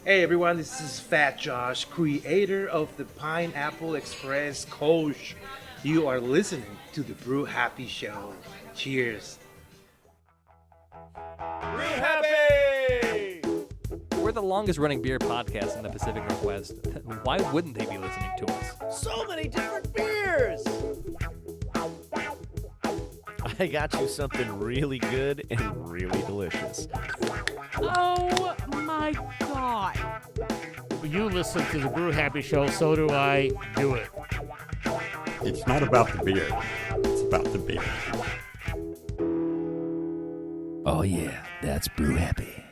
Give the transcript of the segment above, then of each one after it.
Hey everyone, this is Fat Josh, creator of the Pineapple Express Coach. You are listening to the Brew Happy Show. Cheers. Brew Happy! We're the longest running beer podcast in the Pacific Northwest. Why wouldn't they be listening to us? So many different beers! I got you something really good and really delicious. Oh my God. You listen to the Brew Happy Show, so do I. Do it. It's not about the beer. It's about the beer. Oh yeah, that's Brew Happy.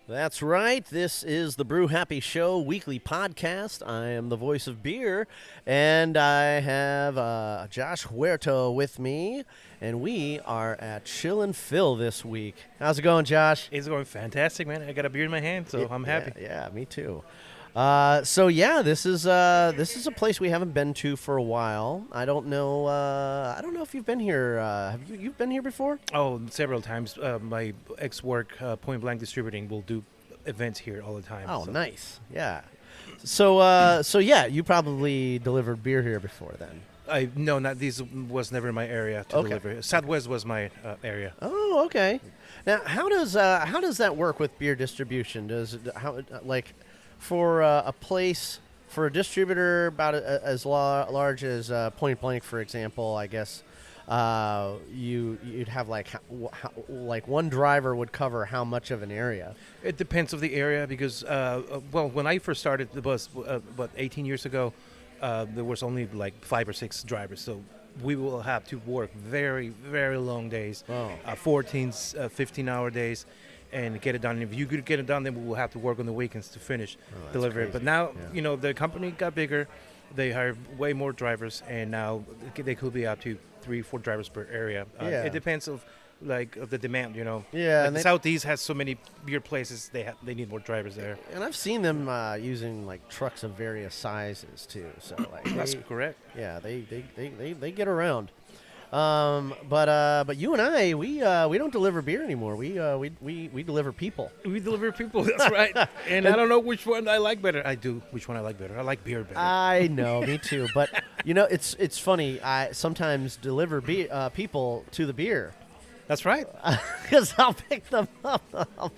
That's right. This is the Brew Happy Show weekly podcast. I am the voice of beer, and I have Josh Huerta with me, and we are at Chill and Phil this week. How's it going, Josh? It's going fantastic, man. I got a beer in my hand, so I'm happy. Yeah, me too. This is a place we haven't been to for a while. I don't know if you've been here. Have you've been here before? Oh, several times. My ex-work, Point Blank Distributing, will do events here all the time. Oh, so. Nice. Yeah. So you probably delivered beer here before then. This was never my area to deliver. Southwest was my area. Oh, okay. Now, how does that work with beer distribution? For a place, for a distributor about as large as Point Blank, for example, I guess you'd have like one driver would cover how much of an area? It depends of the area because, when I first started the bus, 18 years ago, there was only like 5 or 6 drivers. So we will have to work very, very long days, 14, 15-hour days, and get it done. If you could get it done, then we will have to work on the weekends to finish deliver it. But now, the company got bigger. They hired way more drivers, and now they could be up to 3-4 drivers per area. It depends of the demand, Yeah, and the Southeast has so many beer places. They need more drivers there. And I've seen them using like trucks of various sizes too. So That's correct. Yeah, they get around. But you and I, we don't deliver beer anymore. We deliver people. We deliver people. That's right. And I don't know which one I like better. I do. Which one I like better? I like beer better. I know, me too. But it's funny. I sometimes deliver people to the beer. That's right. Because I'll pick them up,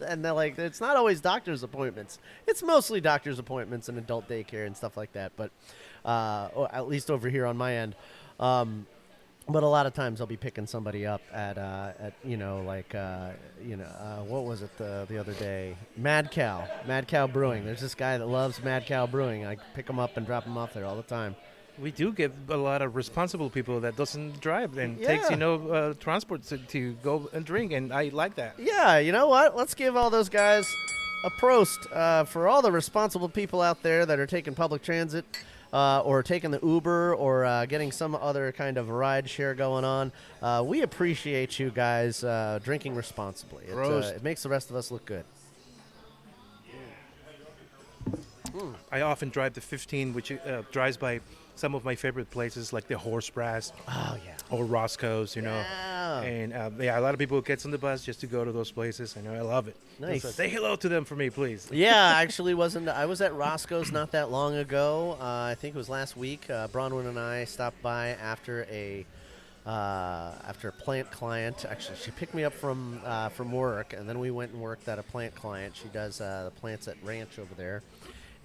and they're like, it's not always doctor's appointments. It's mostly doctor's appointments and adult daycare and stuff like that. But or at least over here on my end. But a lot of times I'll be picking somebody up at what was it the other day? Mad Cow Brewing. There's this guy that loves Mad Cow Brewing. I pick him up and drop him off there all the time. We do get a lot of responsible people that doesn't drive and takes transport to go and drink, and I like that. Yeah, you know what? Let's give all those guys a prost for all the responsible people out there that are taking public transit. Or taking the Uber or getting some other kind of ride share going on. We appreciate you guys drinking responsibly. It makes the rest of us look good. I often drive the 15, which drives by some of my favorite places like the Horse Brass. Oh, yeah. Or Roscoe's, Yeah. And a lot of people get on the bus just to go to those places. I love it. Nice. So say hello to them for me, please. Yeah, I was at Roscoe's not that long ago. I think it was last week. Bronwyn and I stopped by after a plant client. Actually, she picked me up from work, and then we went and worked at a plant client. She does the plants at Ranch over there.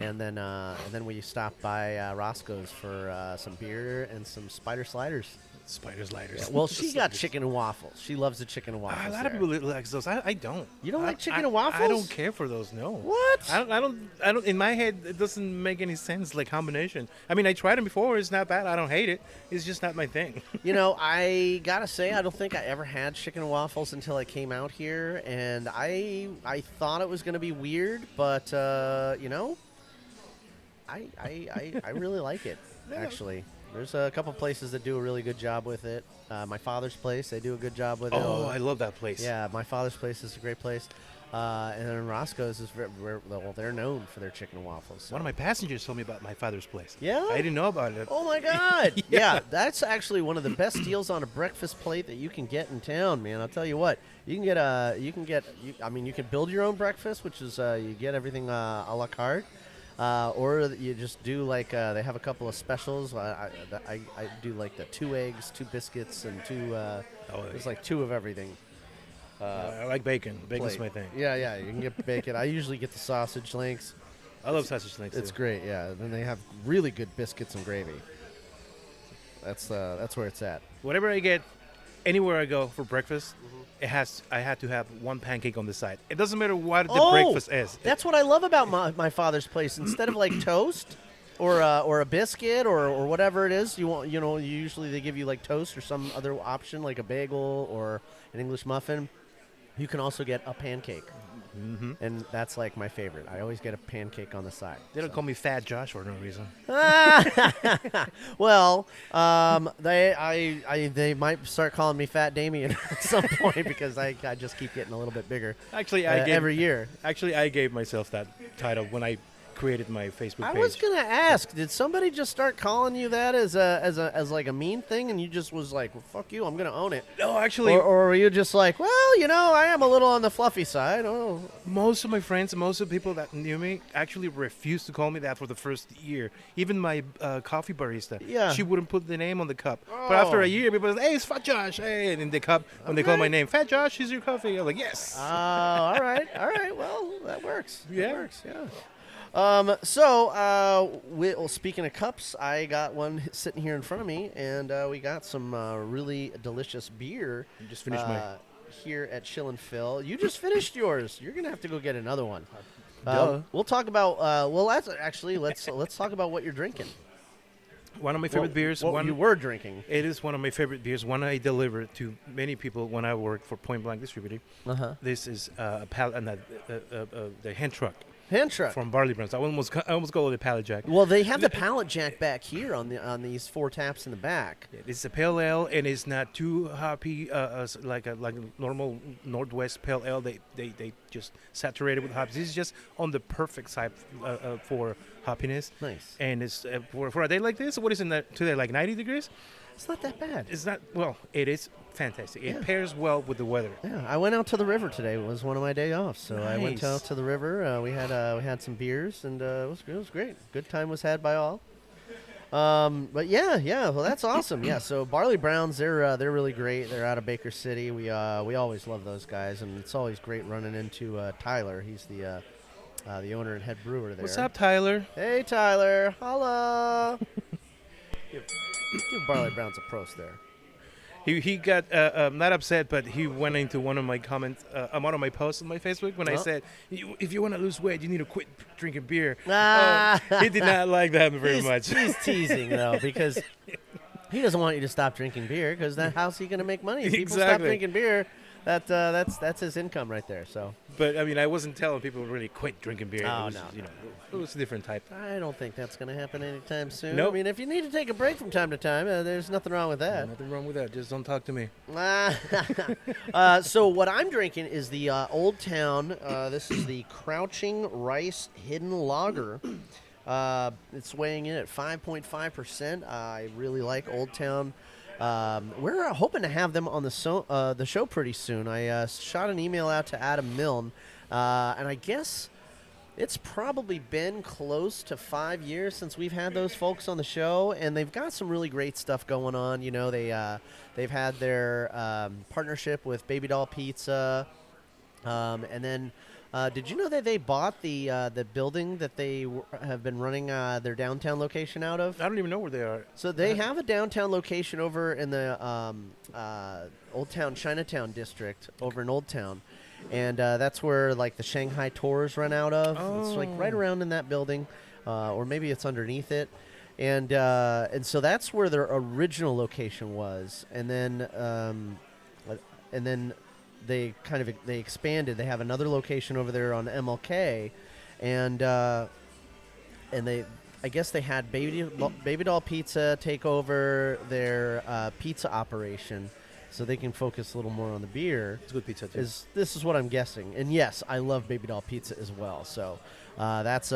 And then we stopped by Roscoe's for some beer and some spider sliders. Spider sliders. Yeah, well, she got chicken and waffles. She loves the chicken and waffles. A lot of people like those. I don't. You don't like chicken and waffles? I don't care for those. No. What? I don't. In my head, it doesn't make any sense. Like combination. I mean, I tried them before. It's not bad. I don't hate it. It's just not my thing. I gotta say, I don't think I ever had chicken and waffles until I came out here, and I thought it was gonna be weird, but I really like it, actually. There's a couple places that do a really good job with it. My father's place, they do a good job with it. Oh, I love that place. Yeah, my father's place is a great place. And then Roscoe's is well, they're known for their chicken and waffles. So. One of my passengers told me about my father's place. Yeah? I didn't know about it. Oh my God! Yeah, that's actually one of the best deals on a breakfast plate that you can get in town, man. I'll tell you what, you can you can build your own breakfast, which is you get everything a la carte, or you just do like they have a couple of specials. I do like the 2 eggs, 2 biscuits, and 2. There's like 2 of everything. I like bacon. Bacon's plate. my thing. Yeah, you can get bacon. I usually get the sausage links. I love sausage links. It's too. great, yeah. Then they have really good biscuits and gravy. That's where it's at. Whatever I get, anywhere I go for breakfast, I had to have 1 pancake on the side. It doesn't matter what the breakfast is. That's what I love about my father's place. Instead of like toast or a biscuit or whatever it is, usually they give you like toast or some other option like a bagel or an English muffin. You can also get a pancake. And that's like my favorite. I always get a pancake on the side. They don't call me Fat Josh for no reason. Well, they might start calling me Fat Damien at some point because I just keep getting a little bit bigger. Actually, every year. Actually, I gave myself that title when I created my Facebook page. I was gonna ask, did somebody just start calling you that as like a mean thing, and you just was like, well, "Fuck you, I'm gonna own it"? No, actually, or were you just like, well, I am a little on the fluffy side. Oh, most of my friends, most of the people that knew me actually refused to call me that for the first year. Even my coffee barista, she wouldn't put the name on the cup. But after a year, people say, "Hey, it's Fat Josh." Hey, and in the cup, when they call my name, "Fat Josh, here's your coffee." I'm like, "Yes." All right. Well, that works. Yeah. That works. Yeah. Speaking of cups, I got one sitting here in front of me, and we got some really delicious beer. You just finished mine. Here at Chill and Phil. You just finished yours. You're gonna have to go get another one. We'll talk about. Let's talk about what you're drinking. One of my favorite beers. What you were drinking. It is one of my favorite beers. One I deliver to many people when I work for Point Blank Distributing. This is the hand truck. Hand truck from Barley Browns. I almost call it a pallet jack. Well, they have the pallet jack back here on these 4 taps in the back. It's a pale ale, and it's not too hoppy like a normal Northwest pale ale. They just saturate it with hops. This is just on the perfect side for hoppiness. Nice. And it's for a day like this. What is it today? Like 90 degrees? It's not that bad. It's not. Well, it is fantastic. It pairs well with the weather. Yeah, I went out to the river today. It was one of my day off, so Nice. I went out to the river. We had some beers, and it was great. Good time was had by all. But yeah. Well, that's awesome. Yeah. So Barley Browns, they're really great. They're out of Baker City. We always love those guys, and it's always great running into Tyler. He's the owner and head brewer there. What's up, Tyler? Hey, Tyler. Holla. Give Barley Browns a prost there. He got not upset, but he went into one of my comments, one of my posts on my Facebook when I said, if you want to lose weight, you need to quit drinking beer. He did not like that very much. He's teasing, though, because he doesn't want you to stop drinking beer, because how's he going to make money? If people stop drinking beer, that's his income right there. So. But, I mean, I wasn't telling people to really quit drinking beer. Oh, It was a different type. I don't think that's going to happen anytime soon. Nope. I mean, if you need to take a break from time to time, there's nothing wrong with that. Nothing wrong with that. Just don't talk to me. So what I'm drinking is the Old Town. This is the Crouching Rice Hidden Lager. It's weighing in at 5.5%. I really like Old Town. We're hoping to have them on the show pretty soon. I shot an email out to Adam Milne, and I guess it's probably been close to 5 years since we've had those folks on the show, and they've got some really great stuff going on. You know, they've had their partnership with Baby Doll Pizza, and then did you know that they bought the building that they have been running their downtown location out of? I don't even know where they are. So they have a downtown location over in the Old Town Chinatown district over in Old Town. And that's where, like, the Shanghai tours run out of. It's, like, right around in that building, or maybe it's underneath it. And so that's where their original location was. And then they expanded. They have another location over there on MLK, and I guess they had Baby Doll Pizza take over their pizza operation. so they can focus a little more on the beer. It's good pizza too. This is what I'm guessing, and yes, I love Baby Doll Pizza as well. So that's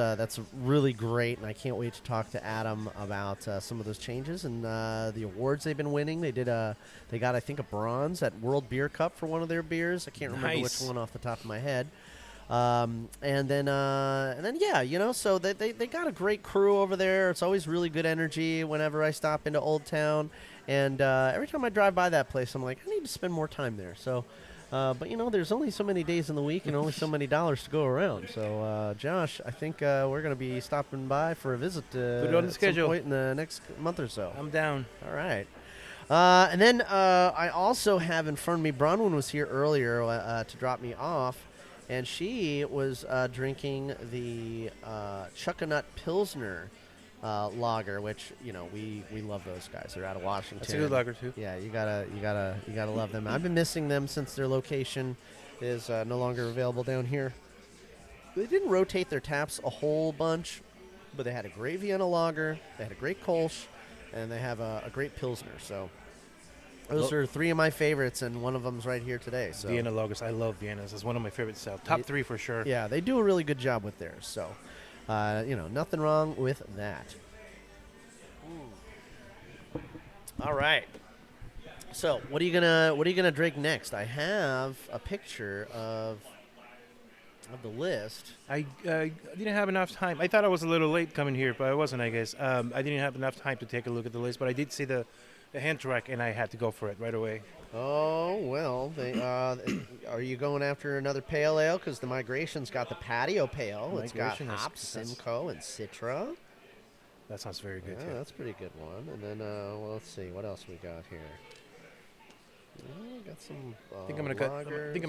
really great, and I can't wait to talk to Adam about some of those changes and the awards they've been winning. They got I think a bronze at World Beer Cup for one of their beers. I can't remember which one off the top of my head. And then yeah, so they got a great crew over there. It's always really good energy whenever I stop into Old Town, and every time I drive by that place, I'm like, I need to spend more time there. So. But there's only so many days in the week and only so many dollars to go around. So, Josh, I think we're going to be stopping by for a visit Put it on the at schedule. some point in the next month or so. I'm down. All right. And then I also have in front of me, Bronwyn was here earlier to drop me off, and she was drinking the Chuckanut Pilsner lager, which we love those guys. They're out of Washington. That's a good lager too. Yeah, you gotta love them. I've been missing them since their location is no longer available down here. They didn't rotate their taps a whole bunch, but they had a great Vienna lager, they had a great Kolsch, and they have a great Pilsner. So those are three of my favorites, and one of them's right here today. So Vienna lagers, I love Viennas. It's one of my favorites. Top three for sure. yeah, they do a really good job with theirs. So. Nothing wrong with that. All right. So, what are you gonna drink next? I have a picture of the list. I didn't have enough time. I thought I was a little late coming here, but I wasn't, I guess. I didn't have enough time to take a look at the list, but I did see the hand track, and I had to go for it right away. Oh, well, are you going after another pale ale? Because the Migration's got the patio pale. It's got hops, Simcoe, and Citra. That sounds very good, Yeah, too. that's a pretty good one. And then, let's see, what else we got here? Got some I think I'm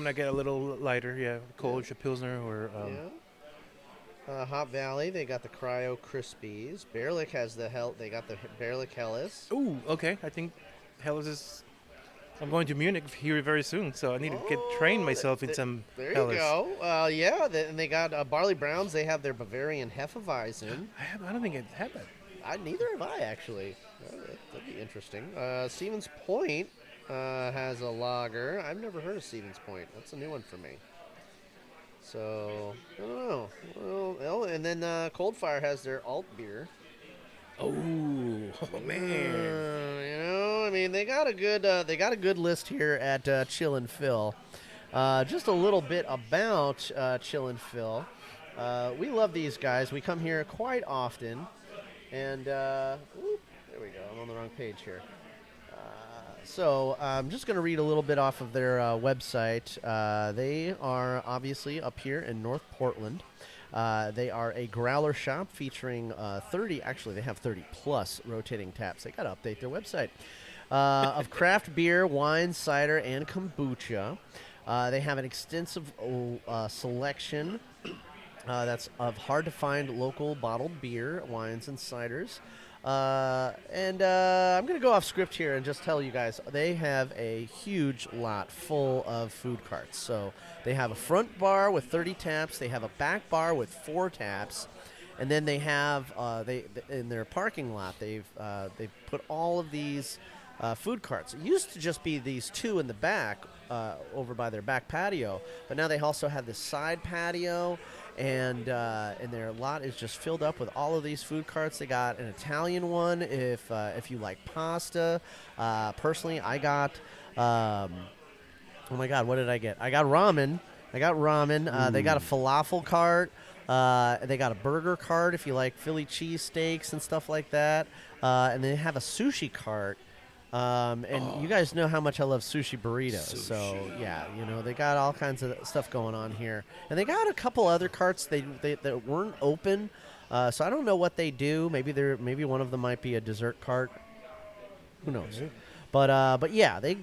gonna get a little lighter, yeah. Kolsch, a Pilsner, or Hop Valley, they got the Cryo Crispies. Bearlick has they got the Bearlick Hellas. Ooh, okay. I think Hellas is. I'm going to Munich here very soon, so I need to train myself in some There Hellas. you go. And they got Barley Browns. They have their Bavarian Hefeweizen. I don't think it had that. Neither have I, actually. That'd be interesting. Stevens Point has a lager. I've never heard of Stevens Point. That's a new one for me. So, I don't know. Well, and then Coldfire has their alt beer. Oh man! I mean, they got a good list here at Chill and Phil. Just a little bit about Chill and Phil. We love these guys. We come here quite often, and there we go. I'm on the wrong page here. So I'm just going to read a little bit off of their website. They are obviously up here in North Portland. They are a growler shop featuring 30, actually they have 30 plus rotating taps. They got to update their website. Of craft beer, wine, cider, and kombucha. They have an extensive selection that's of hard to find local bottled beer, wines, and ciders. I'm going to go off script here and just tell you guys, they have a huge lot full of food carts. So they have a front bar with 30 taps. They have a back bar with 4 taps. And then they have, in their parking lot, they've put all of these food carts. It used to just be these 2 in the back over by their back patio. But now they also have this side patio. And their lot is just filled up with all of these food carts. They got an Italian one if you like pasta. Personally, I got oh my God, what did I get? I got ramen. They got a falafel cart. They got a burger cart if you like Philly cheesesteaks and stuff like that. And they have a sushi cart. You guys know how much I love sushi burritos. So, yeah, they got all kinds of stuff going on here. And they got a couple other carts that weren't open. So I don't know what they do. Maybe one of them might be a dessert cart. Who knows? But yeah, they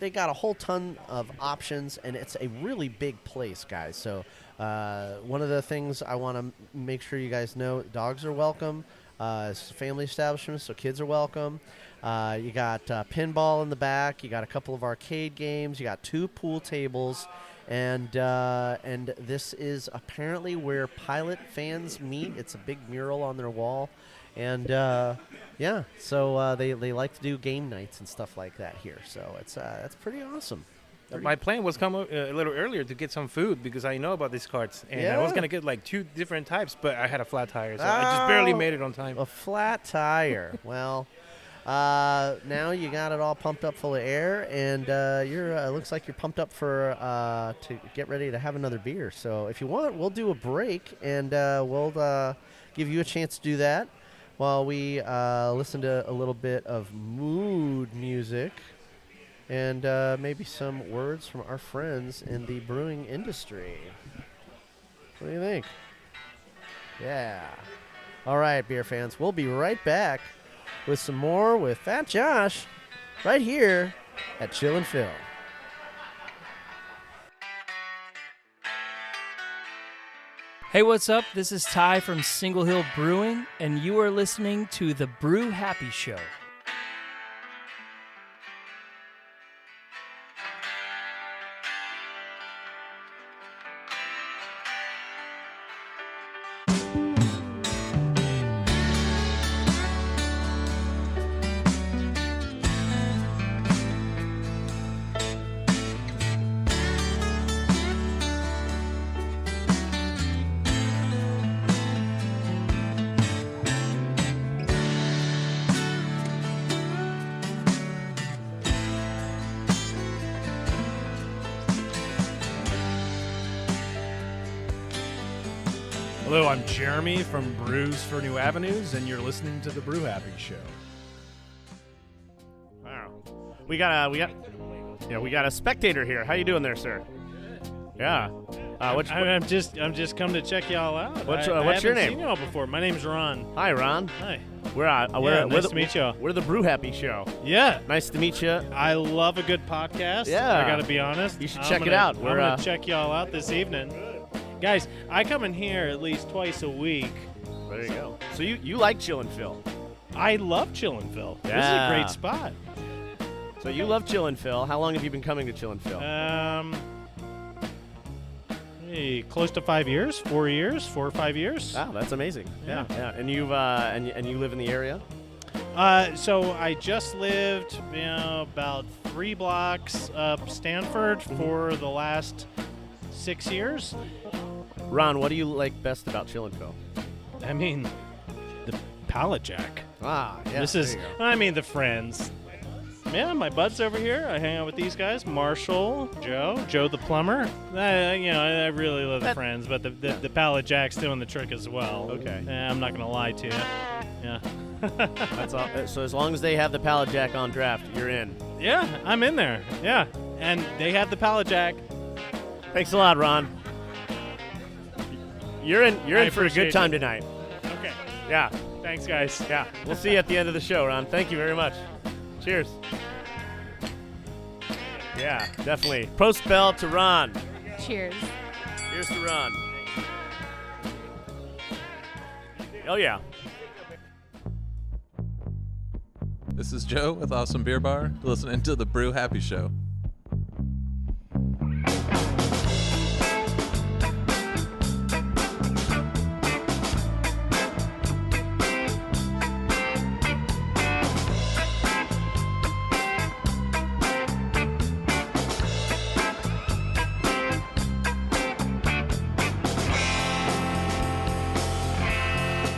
got a whole ton of options, and it's a really big place, guys. So one of the things I want to make sure you guys know, dogs are welcome. It's a family establishment, so kids are welcome. You got pinball in the back. You got a couple of arcade games. You got 2 pool tables, and this is apparently where Pilot fans meet. It's a big mural on their wall, And yeah, so they like to do game nights and stuff like that here. So that's pretty awesome. My plan was come a little earlier to get some food because I know about these carts, and I was Yeah. gonna get like 2 different types, but I had a flat tire, so I just barely made it on time. A flat tire. Well, now you got it all pumped up full of air, and you're looks like you're pumped up for to get ready to have another beer. So if you want, we'll do a break, and we'll give you a chance to do that while we listen to a little bit of mood music and maybe some words from our friends in the brewing industry. What do you think? Yeah. All right, beer fans. We'll be right back with some more with Fat Josh right here at Chill and Phil. Hey, what's up? This is Ty from Single Hill Brewing, and you are listening to the Brew Happy Show. Hello, I'm Jeremy from Brews for New Avenues, and you're listening to the Brew Happy Show. Wow. We got a spectator here. How you doing there, sir? Yeah. I'm just come to check y'all out. What's I your haven't name? seen y'all before. My name's Ron. Hi, Ron. Hi. Nice to meet y'all. We're the Brew Happy Show. Yeah. Nice to meet you. I love a good podcast. Yeah. I got to be honest. You should I'm check it gonna- out. I'm We're, going to check y'all out this evening. Guys, I come in here at least twice a week. There you go. So you like Chill and Phil. I love Chillinville. This is a Yeah. great spot. So you love Chill and Phil. How long have you been coming to Chill and Phil? Close to 5 years, 4 years, 4 or 5 years. Wow, that's amazing. Yeah. Yeah. And you've and you live in the area? So I just lived, about 3 blocks up Stanford for the last 6 years. Ron, what do you like best about Chill and Phil? I mean, the pallet jack. Ah, yeah. This is, the friends. Yeah, my buds over here. I hang out with these guys: Marshall, Joe the plumber. I really love the friends, but the pallet jack's doing the trick as well. Okay. I'm not gonna lie to you. Yeah. That's all. So as long as they have the pallet jack on draft, you're in. Yeah, I'm in there. Yeah, and they have the pallet jack. Thanks a lot, Ron. You're in for a good time tonight. Okay. Yeah. Thanks, guys. Yeah. We'll see you at the end of the show, Ron. Thank you very much. Cheers. Yeah, definitely. Post bell to Ron. Cheers. Here's to Ron. Oh, yeah. This is Joe with Awesome Beer Bar, listening to the Brew Happy Show.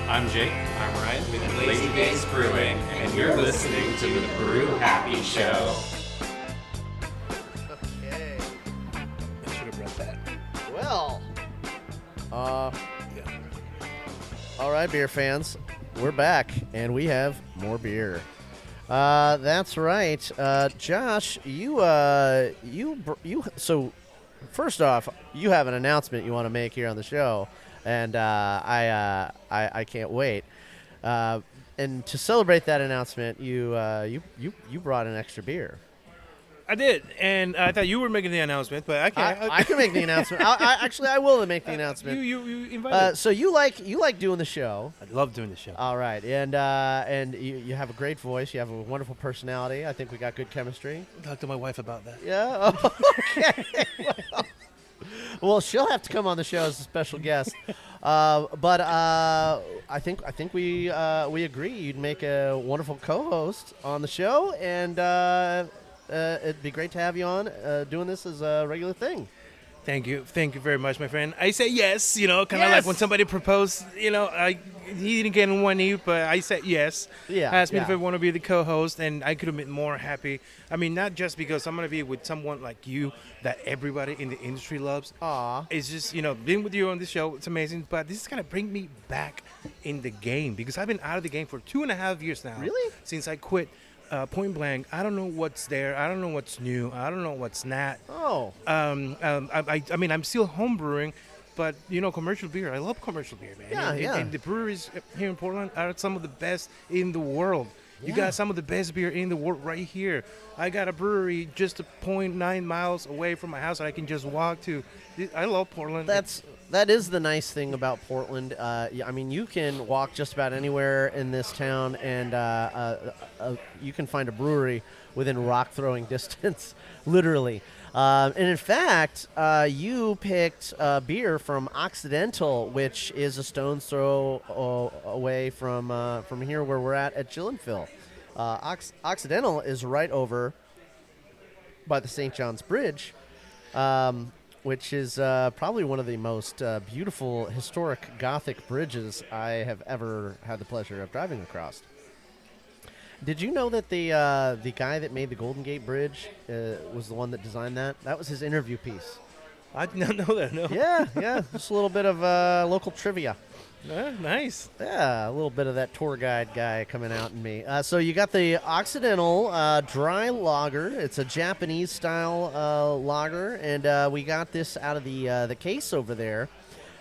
I'm Jake. I'm Ryan with Lazy Days Brewing, and you're listening to the Brew Happy Show. Okay. I should have brought that. Well, all right, beer fans, we're back, and we have more beer. That's right, Josh. So, first off, you have an announcement you want to make here on the show, and I can't wait. And to celebrate that announcement, you brought an extra beer. I did, and I thought you were making the announcement, but I can't. I can make the announcement. I will make the announcement. You invited. So you like doing the show. I love doing the show. All right, and you have a great voice. You have a wonderful personality. I think we got good chemistry. Talk to my wife about that. Yeah. Oh, okay. Well, she'll have to come on the show as a special guest. But I think we agree. You'd make a wonderful co-host on the show, and it'd be great to have you on doing this as a regular thing. Thank you very much, my friend. I say yes, kind of like when somebody proposed, he didn't get in one knee, but I said yes. Yeah. Asked me if I want to be the co-host, and I could have been more happy. I mean, not just because I'm going to be with someone like you that everybody in the industry loves. Aw. It's just, being with you on this show, it's amazing, but this is going to bring me back in the game because I've been out of the game for 2.5 years now. Really? Since I quit. Point blank, I don't know what's there. I don't know what's new. I don't know what's not. Oh. I mean, I'm still home brewing, but commercial beer. I love commercial beer, man. Yeah. And the breweries here in Portland are some of the best in the world. You got some of the best beer in the world right here. I got a brewery just 0.9 miles away from my house that I can just walk to. I love Portland. That is the nice thing about Portland. I mean, you can walk just about anywhere in this town, and you can find a brewery within rock-throwing distance, literally. And in fact, you picked beer from Occidental, which is a stone's throw away from here where we're at Chill & Phil. Occidental is right over by the St. John's Bridge, which is probably one of the most beautiful historic Gothic bridges I have ever had the pleasure of driving across. Did you know that the guy that made the Golden Gate Bridge was the one that designed that? That was his interview piece. I did not know that, no. Yeah. Just a little bit of local trivia. Nice. Yeah, a little bit of that tour guide guy coming out in me. So you got the Occidental dry lager. It's a Japanese-style lager, and we got this out of the case over there.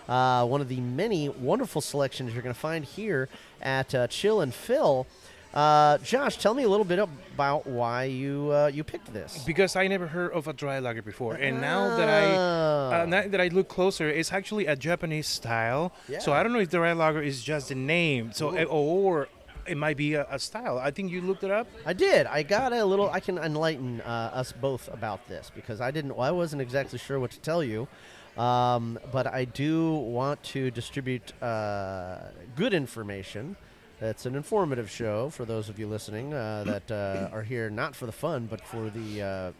One of the many wonderful selections you're going to find here at Chill & Phil. Josh, tell me a little bit about why you picked this. Because I never heard of a dry lager before, and now that I look closer, it's actually a Japanese style. Yeah. So I don't know if dry lager is just a name, or it might be a style. I think you looked it up. I did. I got a little. I can enlighten us both about this because I wasn't exactly sure what to tell you. But I do want to distribute good information. It's an informative show for those of you listening that are here not for the fun, but for the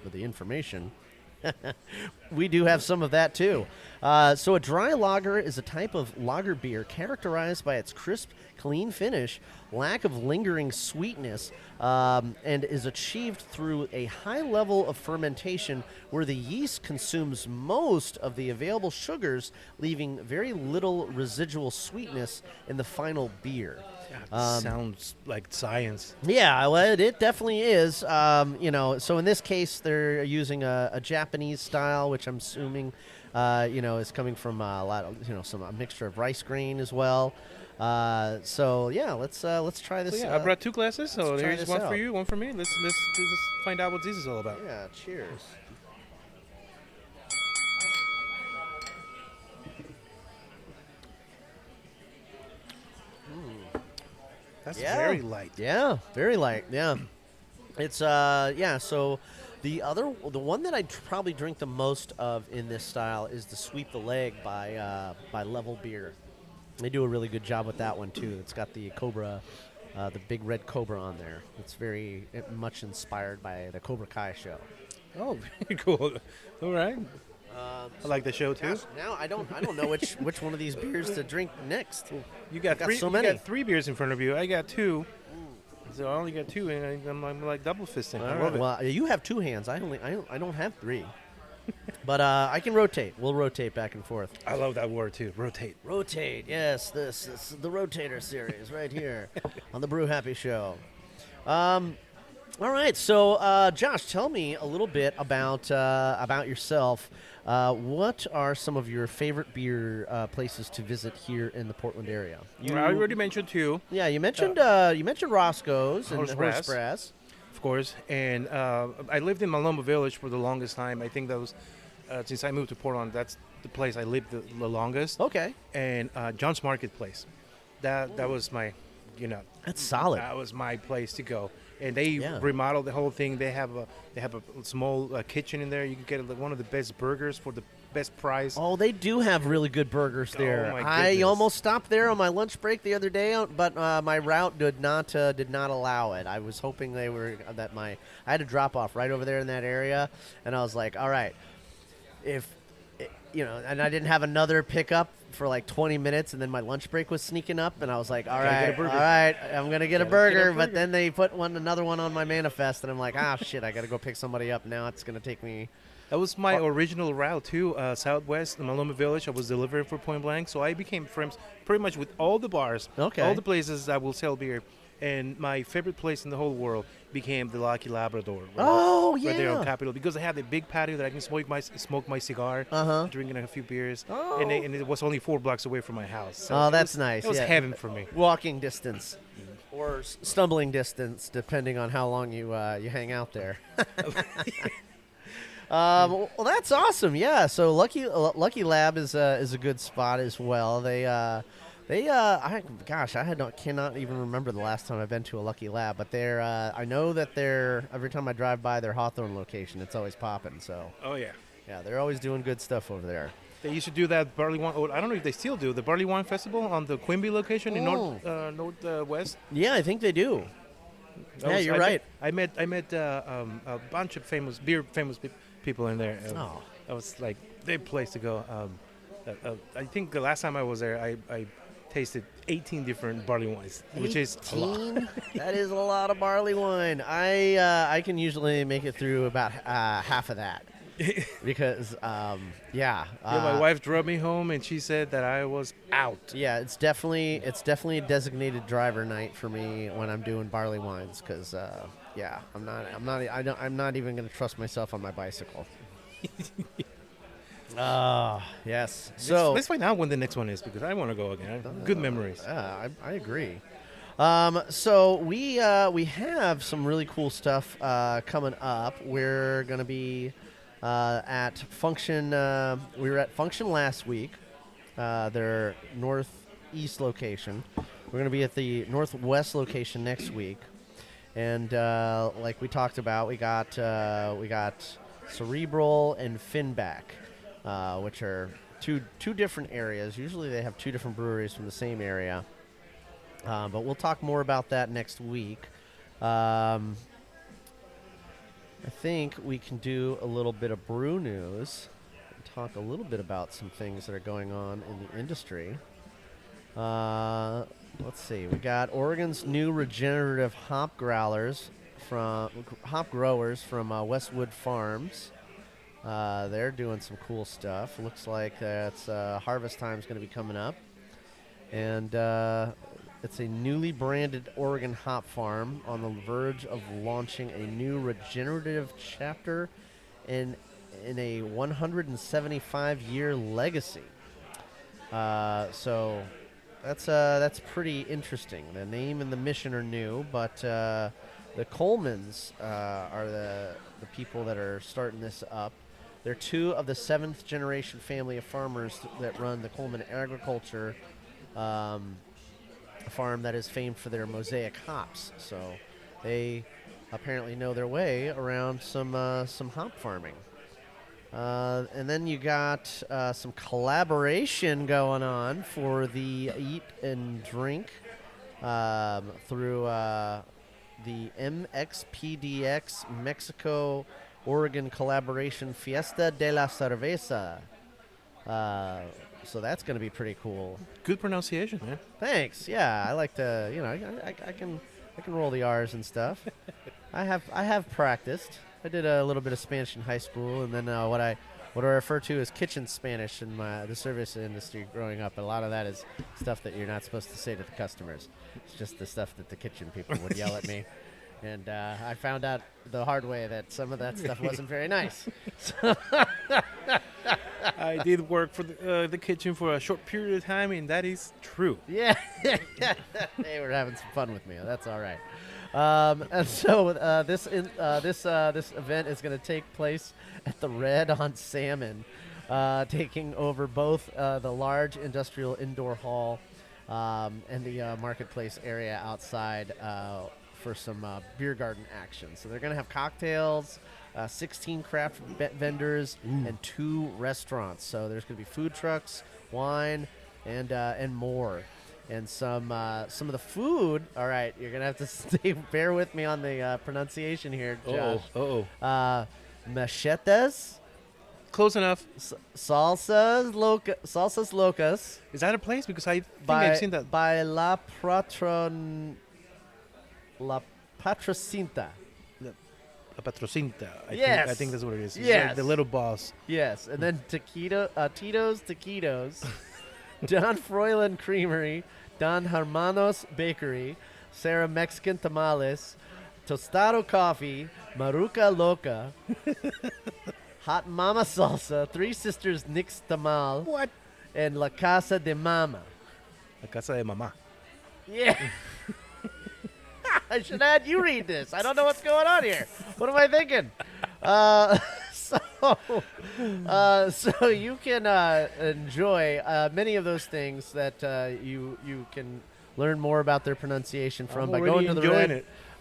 for the information. We do have some of that too. So a dry lager is a type of lager beer characterized by its crisp, clean finish, lack of lingering sweetness, and is achieved through a high level of fermentation where the yeast consumes most of the available sugars, leaving very little residual sweetness in the final beer. Sounds like science. Yeah, well, it definitely is. So in this case, they're using a Japanese style, which I'm assuming, is coming from a lot of, a mixture of rice grain as well. Let's try this. So I brought 2 glasses, so there's one for you, one for me. Let's find out what this is all about. Yeah, cheers. That's very light. Yeah, very light. Yeah, it's So the one that I probably drink the most of in this style is the Sweep the Leg by Level Beer. They do a really good job with that one too. It's got the Cobra, the big red Cobra on there. It's very much inspired by the Cobra Kai show. Oh, very cool. All right. I like the show too. Now I don't know which one of these beers to drink next. You got three. So many. You got 3 beers in front of you. I got 2. So I only got 2, and I'm like double fisting. I love it. Well, you have 2 hands. I don't have 3. But I can rotate. We'll rotate back and forth. I love that word too. Rotate. Rotate. Yes, this is the Rotator series right here on the Brew Happy Show. All right, so Josh, tell me a little bit about yourself. What are some of your favorite beer places to visit here in the Portland area? I already mentioned 2. Yeah, you mentioned Roscoe's and Horse Brass. Of course, and I lived in Maloma Village for the longest time. I think that was since I moved to Portland. That's the place I lived the longest. Okay. And John's Marketplace, that was my, That's solid. That was my place to go. and they remodeled the whole thing. They have a small kitchen in there. You can get one of the best burgers for the best price. Oh, they do have really good burgers there. my I goodness. almost stopped there on my lunch break the other day, but my route did not allow it. I was hoping I had to drop off right over there in that area, and I was like, all right, and I didn't have another pickup for like 20 minutes, and then my lunch break was sneaking up, and I was like, all right, I'm gonna get a burger. But then they put another one on my manifest, and I'm like, shit, I gotta go pick somebody up now. It's gonna take me. That was my original route too, Southwest, in Maloma Village. I was delivering for Point Blank, so I became friends pretty much with all the bars, all the places that will sell beer. And my favorite place in the whole world became the Lucky Labrador. Right there on Capitol, because they have the big patio that I can smoke my cigar, drinking a few beers, and it was only 4 blocks away from my house. So that's nice. It was heaven for me. Walking distance, or stumbling distance, depending on how long you hang out there. Well, that's awesome. Yeah. So Lucky Lab is a good spot as well. Cannot even remember the last time I've been to a Lucky Lab, but I know that every time I drive by their Hawthorne location, it's always popping. So. Oh yeah. Yeah, they're always doing good stuff over there. They used to do that barley wine. I don't know if they still do the barley wine festival on the Quimby location in northwest. Yeah, I think they do. You're right. I met a bunch of famous people in there. That was like the place to go. I think the last time I was there, I tasted 18 different barley wines, which is a lot. That is a lot of barley wine. I can usually make it through about half of that. Because my wife drove me home and she said that I was out. Yeah, it's definitely a designated driver night for me when I'm doing barley wines, because I'm not even going to trust myself on my bicycle. Yes. So let's find out when the next one is, because I want to go again. Good memories. I agree. So we have some really cool stuff coming up. We're going to be at Function. We were at Function last week, their northeast location. We're going to be at the northwest location next week, and like we talked about, we got Cerebral and Finback, which are two different areas. Usually they have 2 different breweries from the same area, but we'll talk more about that next week. I think we can do a little bit of brew news and talk a little bit about some things that are going on in the industry. Let's see. We got Oregon's new regenerative hop growers from Westwood Farms. They're doing some cool stuff. Looks like that's harvest time is going to be coming up, and it's a newly branded Oregon hop farm on the verge of launching a new regenerative chapter in a 175-year legacy. So that's pretty interesting. The name and the mission are new, but the Colemans are the people that are starting this up. They're 2 of the 7th generation family of farmers that run the Coleman Agriculture farm that is famed for their mosaic hops. So they apparently know their way around some hop farming. And then you got some collaboration going on for the Eat and Drink through the MXPDX Mexico Oregon collaboration Fiesta de la Cerveza. So that's going to be pretty cool. Good pronunciation, man. Thanks. Yeah, I like to, I can roll the R's and stuff. I have practiced. I did a little bit of Spanish in high school, and then what I refer to as kitchen Spanish in the service industry growing up. A lot of that is stuff that you're not supposed to say to the customers. It's just the stuff that the kitchen people would yell at me. And I found out the hard way that some of that stuff wasn't very nice. I did work for the kitchen for a short period of time, and that is true. Yeah. They were having some fun with me. That's all right. And so this event is going to take place at the Red on Salmon, taking over both the large industrial indoor hall and the marketplace area outside for some beer garden action. So they're going to have cocktails, 16 craft vendors, and 2 restaurants. So there's going to be food trucks, wine, and more. And some of the food. All right, you're gonna have to bear with me on the pronunciation here, Josh. Machetas. Close enough. Salsas locas. Is that a place? Because I think I've seen that. By La Patrocinta. La Patrocinta. Yes. I think that's what it is. It's Yes. like the little boss. Yes, and then Tito's Taquitos, Don Froylan Creamery, Don Hermanos Bakery, Sarah Mexican Tamales, Tostado Coffee, Maruca Loca, Hot Mama Salsa, Three Sisters Nick's Tamal, What? and La Casa de Mama. La Casa de Mamá. Yeah. I should have had you read this. I don't know what's going on here. What am I thinking? So you can enjoy many of those things that you can learn more about their pronunciation from by going to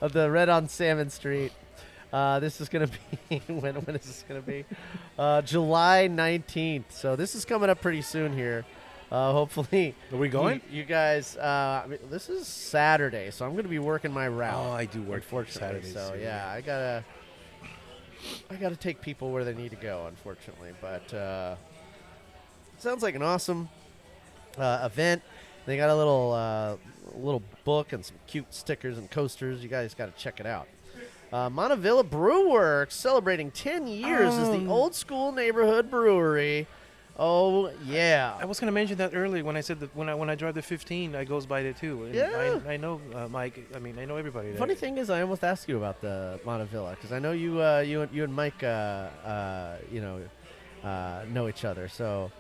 the Red on Salmon Street. This is going to be when is this going to be? July 19th. So this is coming up pretty soon here. Hopefully. Are we going? You guys, this is Saturday, so I'm going to be working my route. Oh, I do work Saturdays. So yeah, I gotta take people where they need to go, unfortunately. But sounds like an awesome event. They got a little book and some cute stickers and coasters. You guys got to check it out. Montevilla Brew Works celebrating 10 years as the old school neighborhood brewery. Oh yeah! I was gonna mention that earlier when I said that when I drive the 15, I goes by there too. And Yeah. I know Mike. I mean, I know everybody there. Funny thing is, I almost asked you about the Montevilla because I know you and Mike know each other. So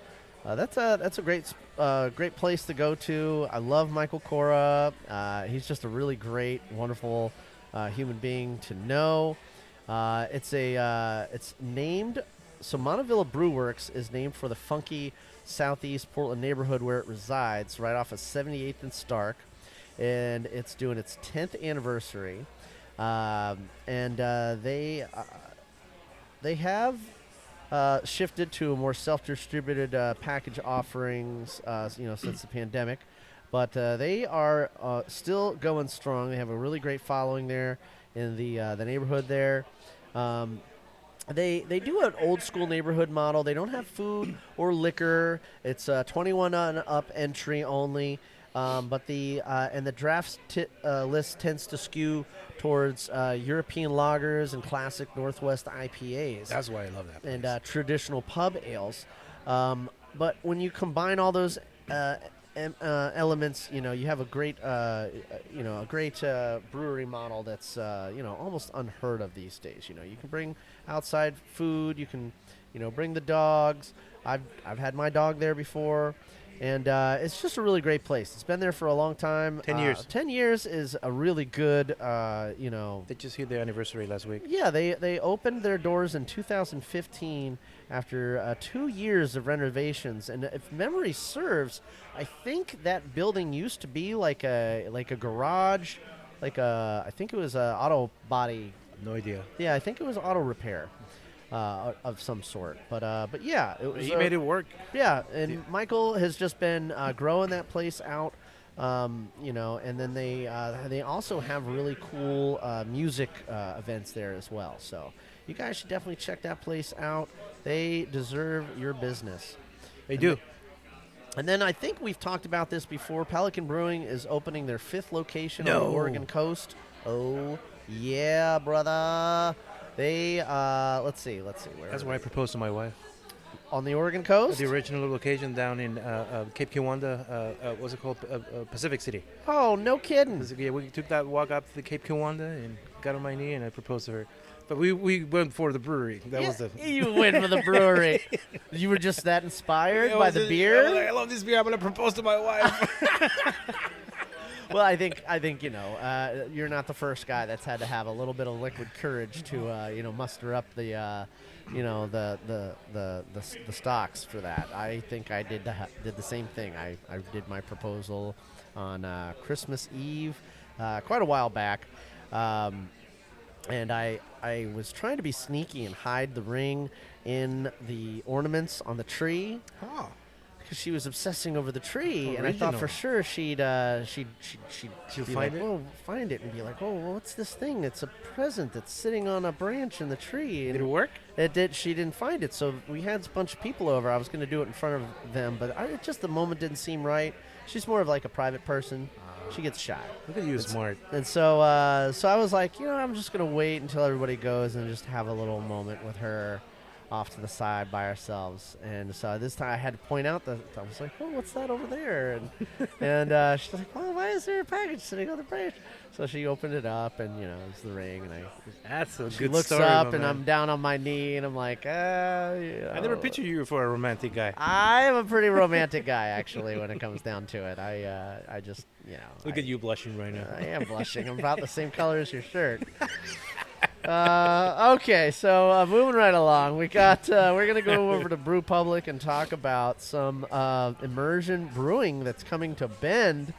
that's a great place to go to. I love Michael Cora. He's just a really great, wonderful human being to know. It's named. So Montevilla Brew Works is named for the funky southeast Portland neighborhood where it resides, right off of 78th and Stark, and it's doing its 10th anniversary. They have shifted to a more self-distributed package offerings, since the pandemic, but they are still going strong. They have a really great following there in the neighborhood there. They do an old school neighborhood model. They don't have food or liquor. It's 21 and up entry only. But the draft list tends to skew towards European lagers and classic Northwest IPAs. That's why I love that place. And traditional pub ales. But when you combine all those elements, you have a great brewery model that's almost unheard of these days. You can bring outside food. You can bring the dogs. I've had my dog there before, and it's just a really great place. It's been there for a long time. 10 years. 10 years is a really good. They just hit their anniversary last week. Yeah, they opened their doors in 2015 after 2 years of renovations, and if memory serves, I think that building used to be like a garage, I think it was a auto body. No idea. Yeah, I think it was auto repair of some sort. But yeah, it was, He made it work. Yeah, and Michael has just been growing that place out. And then they also have really cool music events there as well. So you guys should definitely check that place out. They deserve your business. They do. And then I think we've talked about this before. Pelican Brewing is opening their 5th location on the Oregon coast. Oh, yeah, brother. They, let's see. That's where I proposed to my wife. On the Oregon coast? The original location down in Cape Kiwanda, what's it called? Pacific City. Oh, no kidding. Yeah, we took that walk up to the Cape Kiwanda and got on my knee and I proposed to her. But we went for the brewery. That was the. You went for the brewery. You were just that inspired by the beer? I love this beer. I'm going to propose to my wife. Well, I think you're not the first guy that's had to have a little bit of liquid courage to muster up the stocks for that. I think I did the same thing. I did my proposal on Christmas Eve, quite a while back. And I was trying to be sneaky and hide the ring in the ornaments on the tree. Oh. Because she was obsessing over the tree, and I thought for sure she'd find it? Oh, find it and be like, oh, well, what's this thing? It's a present that's sitting on a branch in the tree. Did it work? It did. She didn't find it, so we had a bunch of people over. I was going to do it in front of them, but just the moment didn't seem right. She's more of like a private person. She gets shy. Look at you, smart. And so I was like, I'm just going to wait until everybody goes and just have a little moment with her off to the side by ourselves. And so this time I had to point out that I was like, oh, what's that over there? And she's like, well, why is there a package sitting on the branch? So she opened it up, and it was the ring. And that's a she good looks story, up, my and man. I'm down on my knee, and I'm like, I never pictured you for a romantic guy. I am a pretty romantic guy, actually, when it comes down to it. I just, Look at you blushing right now. I am blushing. I'm about the same color as your shirt. Okay, so moving right along, we're gonna go over to Brew Public and talk about some immersion brewing that's coming to Bend.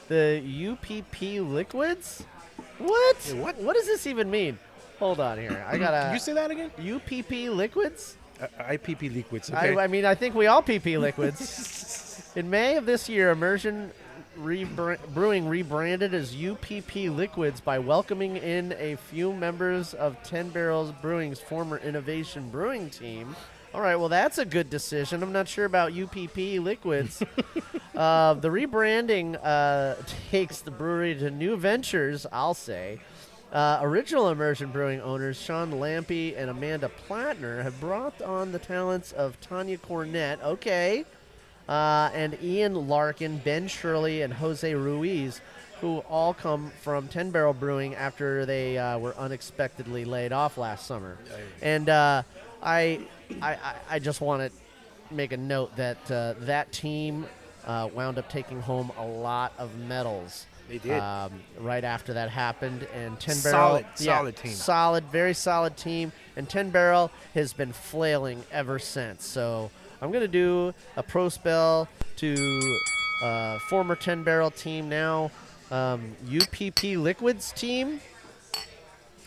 The UPP liquids. What? Hey, what? What does this even mean? Hold on here. I gotta. Can you say that again? UPP liquids. IPP liquids. Okay. I mean, I think we all PP liquids. In May of this year, Immersion Brewing rebranded as UPP Liquids by welcoming in a few members of 10 Barrels Brewing's former Innovation Brewing team. All right, well, that's a good decision. I'm not sure about UPP Liquids. The rebranding takes the brewery to new ventures, I'll say. Original Immersion Brewing owners Sean Lampy and Amanda Plattner have brought on the talents of Tanya Cornett, and Ian Larkin, Ben Shirley, and Jose Ruiz, who all come from 10 Barrel Brewing after they were unexpectedly laid off last summer. And I just want to make a note that that team wound up taking home a lot of medals. They did. Right after that happened. And 10 Barrel. Solid team. Solid, very solid team. And 10 Barrel has been flailing ever since. So I'm going to do a pro spell to former 10 Barrel team now, UPP Liquids team.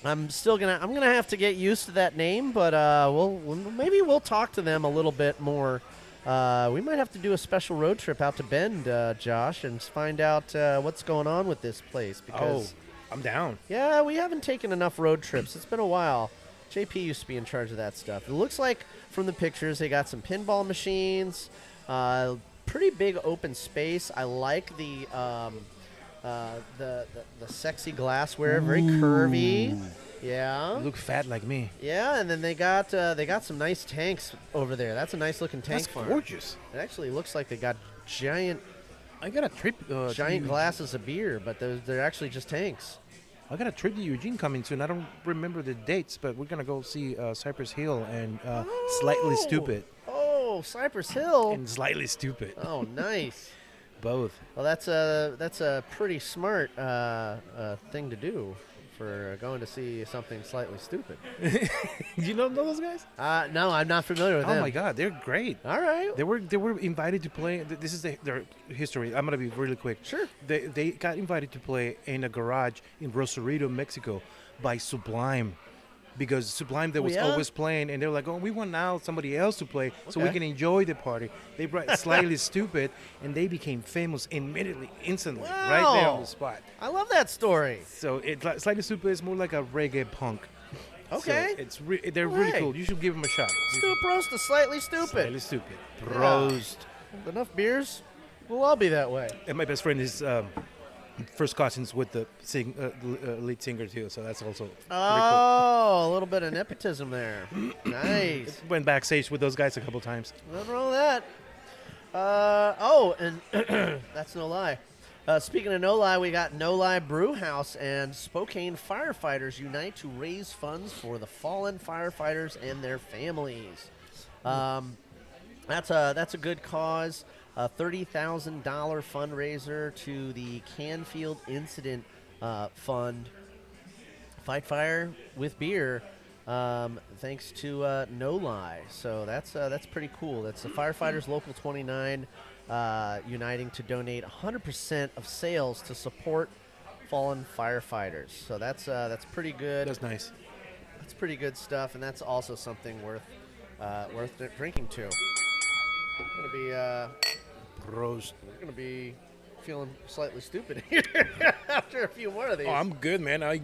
I'm gonna have to get used to that name, but maybe we'll talk to them a little bit more. We might have to do a special road trip out to Bend, Josh, and find out what's going on with this place. Because I'm down. Yeah, we haven't taken enough road trips. It's been a while. JP used to be in charge of that stuff. It looks like from the pictures they got some pinball machines, pretty big open space. I like the sexy glassware, very curvy. Yeah. You look fat like me. Yeah, and then they got some nice tanks over there. That's a nice looking tank That's farm. gorgeous. It actually looks like they got giant I got a trip. giant glasses of beer, but they're actually just tanks. I got a trip to Eugene coming soon. I don't remember the dates, but we're gonna go see Cypress Hill and Slightly Stupid. Oh, Cypress Hill. And Slightly Stupid. Oh, nice. Both. Well, that's a pretty smart thing to do for going to see something slightly stupid. You don't know those guys? No, I'm not familiar with them. Oh my God, they're great. All right. They were invited to play. This is their history. I'm gonna be really quick. Sure. They got invited to play in a garage in Rosarito, Mexico, by Sublime, because Sublime was always playing, and they were like, "Oh, we want now somebody else to play, so we can enjoy the party." They brought Slightly Stupid, and they became famous instantly, right there on the spot. I love that story. So Slightly Stupid is more like a reggae punk. Okay. So they're really cool. You should give them a shot. Let's do a prost to Slightly Stupid. Slightly Stupid. Prost. Yeah. Enough beers, we'll all be that way. And my best friend is first cousins with the lead singer too, so that's also pretty cool. A little bit of nepotism there. Nice. Went backstage with those guys a couple times. Nothing wrong with that. And that's no lie. Speaking of no lie, we got No Lie Brew House and Spokane firefighters unite to raise funds for the fallen firefighters and their families. That's a good cause. A $30,000 fundraiser to the Canfield Incident Fund. Fight fire with beer, thanks to No Lie. So that's pretty cool. That's the Firefighters Local 29 uniting to donate 100% of sales to support fallen firefighters. So that's pretty good. That's nice. That's pretty good stuff, and that's also something worth drinking to. Gonna be Gross. we're gonna be feeling slightly stupid here after a few more of these. Oh, I'm good, man. I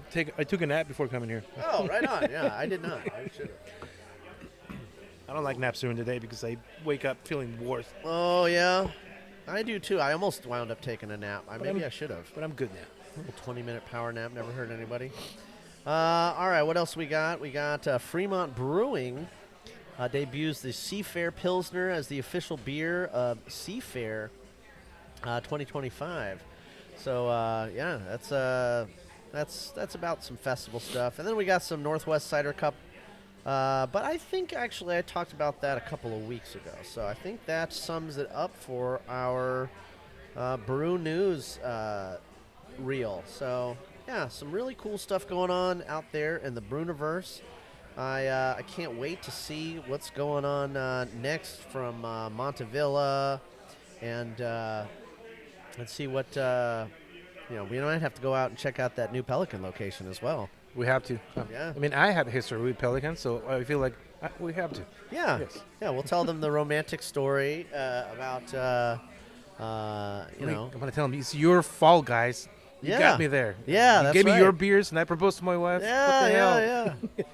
took a nap before coming here. Oh, right on. Yeah, I did not. I should have. I don't like naps during the day because I wake up feeling worse. Oh yeah, I do too. I almost wound up taking a nap. Maybe I should have. But I'm good now. A little 20-minute power nap. Never hurt anybody. All right, what else we got? We got Fremont Brewing debuts the Seafair Pilsner as the official beer of Seafair 2025. So yeah, that's about some festival stuff. And then we got some Northwest Cider Cup. But I think actually I talked about that a couple of weeks ago. So I think that sums it up for our brew news reel. So yeah, some really cool stuff going on out there in the Brewniverse. I can't wait to see what's going on next from Montevilla, and see what we might have to go out and check out that new Pelican location as well. We have to. Yeah. I mean, I had a history with Pelicans, so I feel like we have to. Yeah. Yes. Yeah, we'll tell them the romantic story about, I'm going to tell them, it's your fault, guys. You Yeah. got me there. Yeah, you that's gave me right. your beers, and I proposed to my wife. Yeah, what the hell? yeah.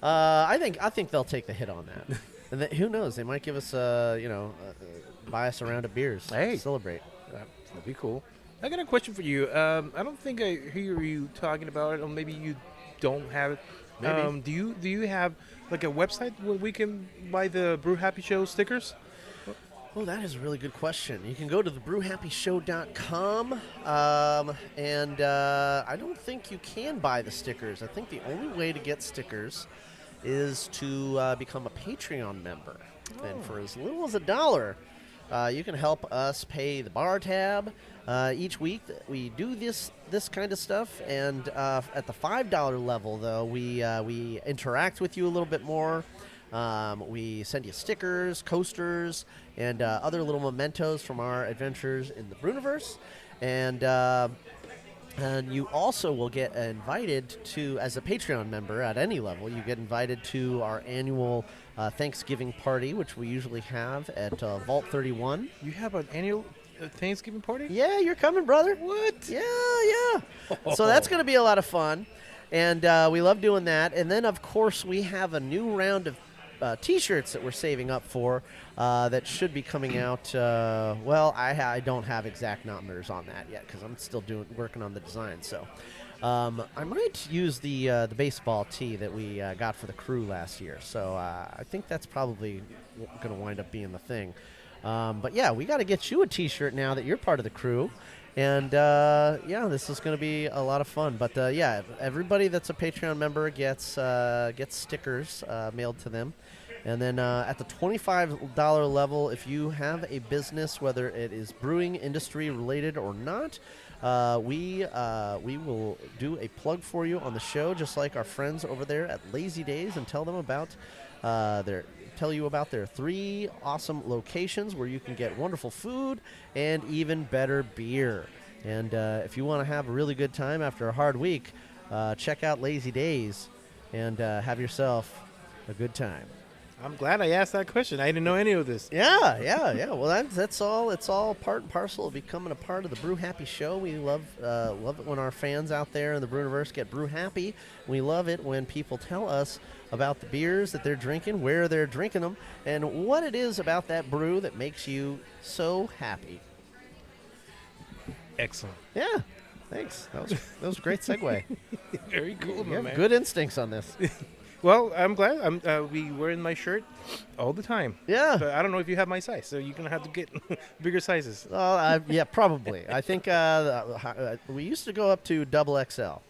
I think they'll take the hit on that. And who knows? They might give us, buy us a round of beers Hey. to celebrate. That'd be cool. I got a question for you. I don't think I hear you talking about it, or maybe you don't have it. Maybe. Do you have like a website where we can buy the Brew Happy Show stickers? Oh, that is a really good question. You can go to thebrewhappyshow.com, and I don't think you can buy the stickers. I think the only way to get stickers is to become a Patreon member. And for as little as $1, you can help us pay the bar tab. Each week we do this kind of stuff, and at the $5 level, though, we interact with you a little bit more. We send you stickers, coasters, and other little mementos from our adventures in the Brewniverse. And you also will get invited to, as a Patreon member at any level, you get invited to our annual Thanksgiving party, which we usually have at Vault 31. You have an annual Thanksgiving party? Yeah, you're coming, brother. What? Yeah. So that's going to be a lot of fun, and we love doing that. And then, of course, we have a new round of T-shirts that we're saving up for that should be coming out. I don't have exact numbers on that yet because I'm still working on the design. So I might use the baseball tee that we got for the crew last year. So I think that's probably going to wind up being the thing. But yeah, we got to get you a T-shirt now that you're part of the crew. And this is going to be a lot of fun. But everybody that's a Patreon member gets stickers mailed to them. And then at the $25 level, if you have a business, whether it is brewing industry related or not, we will do a plug for you on the show, just like our friends over there at Lazy Days, and tell them about tell you about their 3 awesome locations where you can get wonderful food and even better beer. And if you want to have a really good time after a hard week, check out Lazy Days and have yourself a good time. I'm glad I asked that question. I didn't know any of this. Yeah. Well, that's all. It's all part and parcel of becoming a part of the Brew Happy show. We love it when our fans out there in the Brewniverse get brew happy. We love it when people tell us about the beers that they're drinking, where they're drinking them, and what it is about that brew that makes you so happy. Excellent. Yeah. Thanks. That was a great segue. Very cool, You have man. good instincts on this. Well, I'm glad. We wearing my shirt all the time. Yeah. But I don't know if you have my size, so you're going to have to get bigger sizes. Yeah, probably. I think we used to go up to double XL.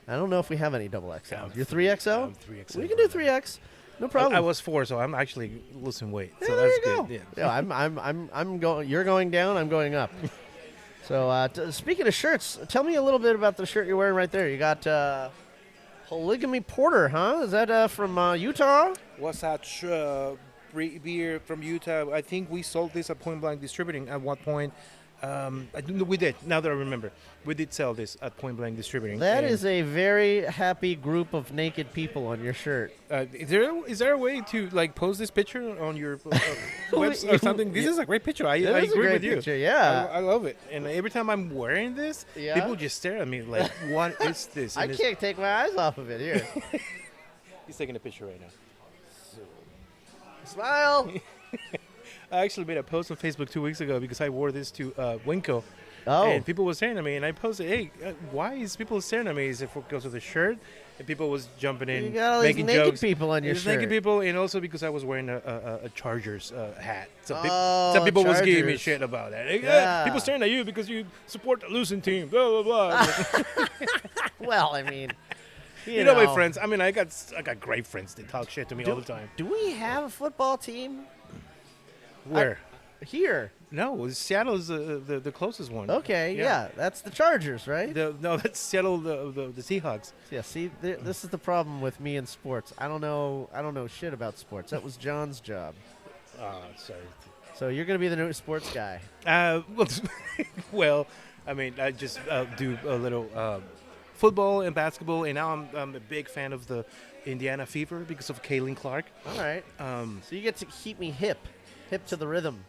I don't know if we have any double XL. You're 3XL? I'm 3XL. We can do 3X. No problem. I was 4, so I'm actually losing weight. So there that's you go. good. Yeah, I'm going. You're going down. I'm going up. So speaking of shirts, tell me a little bit about the shirt you're wearing right there. You got Polygamy Porter, huh? Is that from Utah? What's that beer from Utah? I think we sold this at Point Blank Distributing at one point. I don't know, we did. Now that I remember, we did sell this at Point Blank Distributing. That and, is a very happy group of naked people on your shirt. Is there a way to like post this picture on your website or something? This is a great picture. I agree with you. Picture, yeah. I love it. And every time I'm wearing this, Yeah. people just stare at me like, "What is this?" I And can't take my eyes off of it. Here. He's taking a picture right now. Smile. I actually made a post on Facebook 2 weeks ago because I wore this to Winco. Oh. And people were staring at me, and I posted, "Hey, why is people staring at me? Is it because of the shirt?" And people was jumping in, You got all these making naked jokes. people on your There's shirt. naked people, and also because I was wearing a Chargers hat. So Oh, some people was giving me Chargers. shit about that. Hey, Yeah. people staring at you because you support the losing team. Blah blah blah. Well, I mean, you know my friends. I mean, I got great friends that talk shit to me all the time. Do we have a football team? Where? Here. No, Seattle is the closest one. Okay, yeah. That's the Chargers, right? No, that's Seattle, the Seahawks. Yeah, see, this is the problem with me in sports. I don't know shit about sports. That was John's job. Oh, sorry. So you're going to be the new sports guy. Well, I mean, I just do a little football and basketball, and now I'm a big fan of the Indiana Fever because of Kaylin Clark. All right. So you get to keep me hip to the rhythm.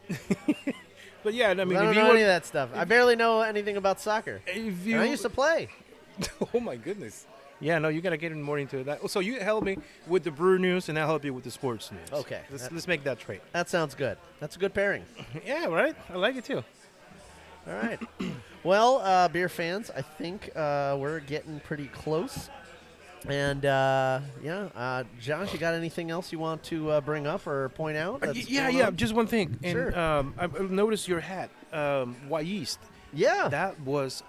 But yeah, I mean, I don't if know you any of that stuff. I barely know anything about soccer. If And I used to play. Oh my goodness. Yeah, no, you gotta get more into that. So you help me with the brew news, and I'll help you with the sports news. Okay. Let's make that trade. That sounds good. That's a good pairing. Yeah, right. I like it too. All right. Well, beer fans, I think we're getting pretty close. And, Josh, you got anything else you want to bring up or point out? that's going Yeah. on? Just one thing. And, Sure. I've noticed your hat, white yeast. Yeah. That was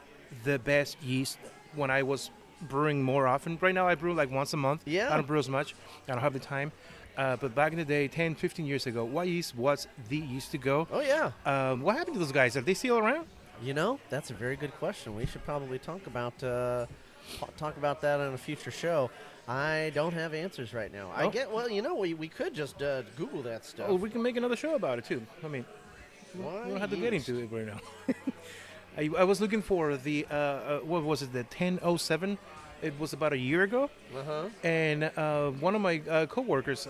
the best yeast when I was brewing more often. Right now I brew like once a month. Yeah. I don't brew as much. I don't have the time. But back in the day, 10, 15 years ago, white yeast was the yeast to go. Oh, yeah. What happened to those guys? Are they still around? You know, that's a very good question. We should probably talk about that on a future show. I don't have answers right now. We could just Google that stuff. Oh, we can make another show about it too. I mean, we Why don't have to get yeast? into it right now. I was looking for the what was it? The 1007. It was about a year ago. Uh-huh. And one of my coworkers,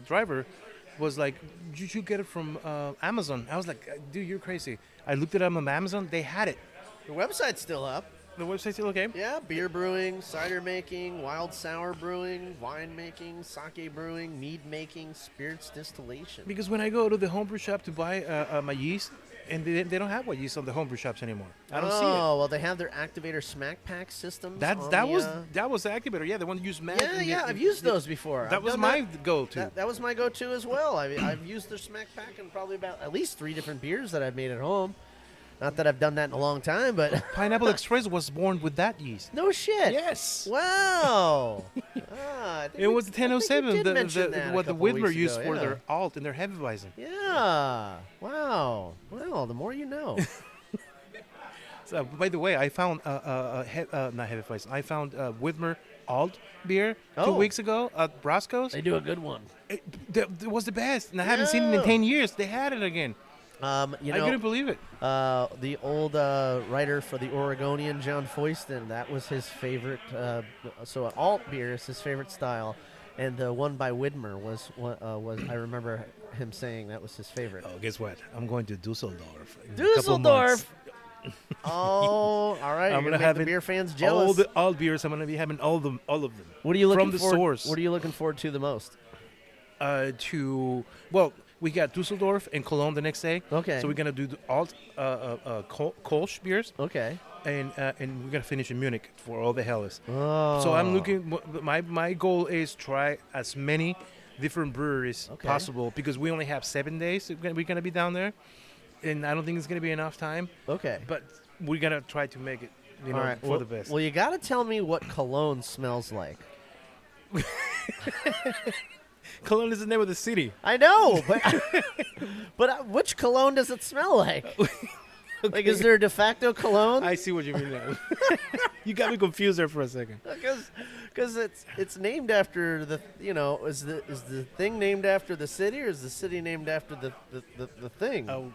driver, was like, "Did you get it from Amazon?" I was like, "Dude, you're crazy." I looked it up on Amazon. They had it. The website's still up. The website's still okay? Yeah, beer brewing, cider making, wild sour brewing, wine making, sake brewing, mead making, spirits distillation. Because when I go to the homebrew shop to buy my yeast, and they don't have white yeast on the homebrew shops anymore. I don't see it. Oh, well, they have their activator smack pack systems. That on was the, the activator. Yeah, the one you use Mac. Yeah, I've used those before. That I've was done my go-to. That was my go-to as well. I've used their smack pack in probably about at least 3 different beers that I've made at home. Not that I've done that in a long time, but Pineapple Express was born with that yeast. no shit. Yes. Wow. It was the 1007, did mention that what a the couple Widmer weeks used ago, for yeah. their alt and their Hefeweizen. Yeah. Wow. Well, the more you know. So, by the way, I found not Hefeweizen. I found Widmer alt beer 2 weeks ago at Brasco's. They do a good one. It was the best, and I haven't seen it in 10 years. They had it again. I couldn't believe it. The old writer for the Oregonian, John Foyston, that was his favorite. So alt beer is his favorite style, and the one by Widmer was I remember him saying that was his favorite. Oh, guess what? I'm going to Dusseldorf. In a couple months. Oh, all right. I'm You're gonna make have the beer fans jealous. all beers. I'm gonna be having all of them. What are you looking from the forward? source? What are you looking forward to the most? We got Dusseldorf and Cologne the next day. Okay. So we're gonna do the alt Kolsch beers. Okay. And we're gonna finish in Munich for all the Helles. Oh. So I'm looking. My goal is try as many different breweries possible because we only have 7 days. We're gonna be down there, and I don't think it's gonna be enough time. Okay. But we're gonna try to make it, All right. for the best. Well, you got to tell me what Cologne smells like. Cologne is the name of the city. I know, but but which cologne does it smell like? Like, is there a de facto cologne? I see what you mean now. You got me confused there for a second. Because it's named after the is the thing named after the city, or is the city named after the thing? Oh,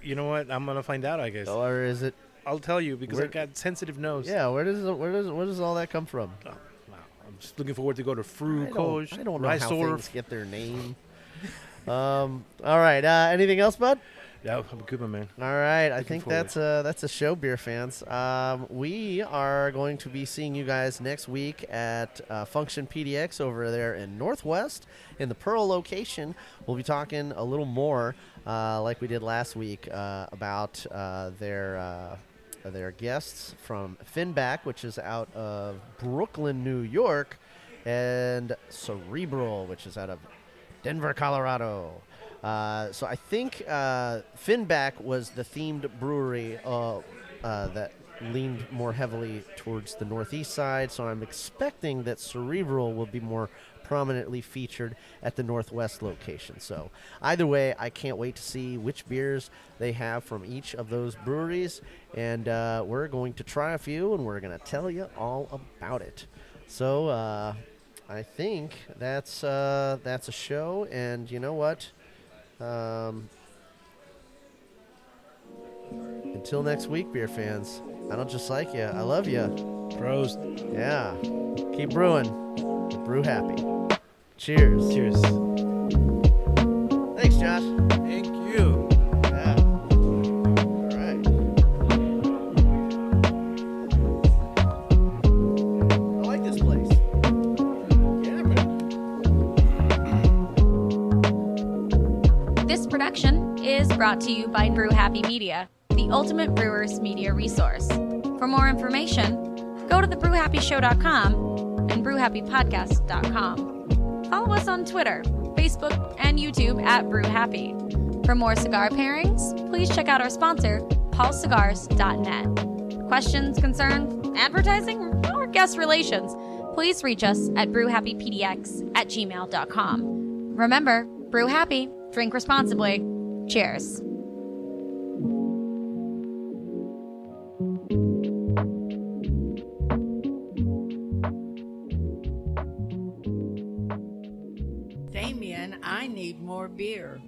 you know what? I'm gonna find out, I guess. Or is it? I'll tell you because I got sensitive nose. Yeah, where does all that come from? Oh, wow. I'm just looking forward to go to Frukosh. I don't know how things get their name. All right. Anything else, bud? Yeah, I'm good, my man. All right, I think that's a show, beer fans. We are going to be seeing you guys next week at Function PDX over there in Northwest in the Pearl location. We'll be talking a little more, like we did last week, about their guests from Finback, which is out of Brooklyn, New York, and Cerebral, which is out of Denver, Colorado. So I think Finback was the themed brewery that leaned more heavily towards the northeast side. So I'm expecting that Cerebral will be more prominently featured at the northwest location. So either way, I can't wait to see which beers they have from each of those breweries. And we're going to try a few, and we're going to tell you all about it. So I think that's a show. And you know what? Until next week, beer fans, I don't just like you, I love you. Prost. Yeah. Keep brewing. Brew happy. Cheers. Cheers. Thanks, Josh. Thank you. Yeah. All right. I like this place. Yeah, man. This production is brought to you by Brew Happy Media, the ultimate brewers media resource. For more information, go to thebrewhappyshow.com and brewhappypodcast.com. Follow us on Twitter, Facebook, and YouTube at Brew Happy. For more cigar pairings, please check out our sponsor, paulcigars.net. Questions, concerns, advertising, or guest relations, please reach us at brewhappypdx@gmail.com. Remember, brew happy, drink responsibly. Cheers. Damien, I need more beer.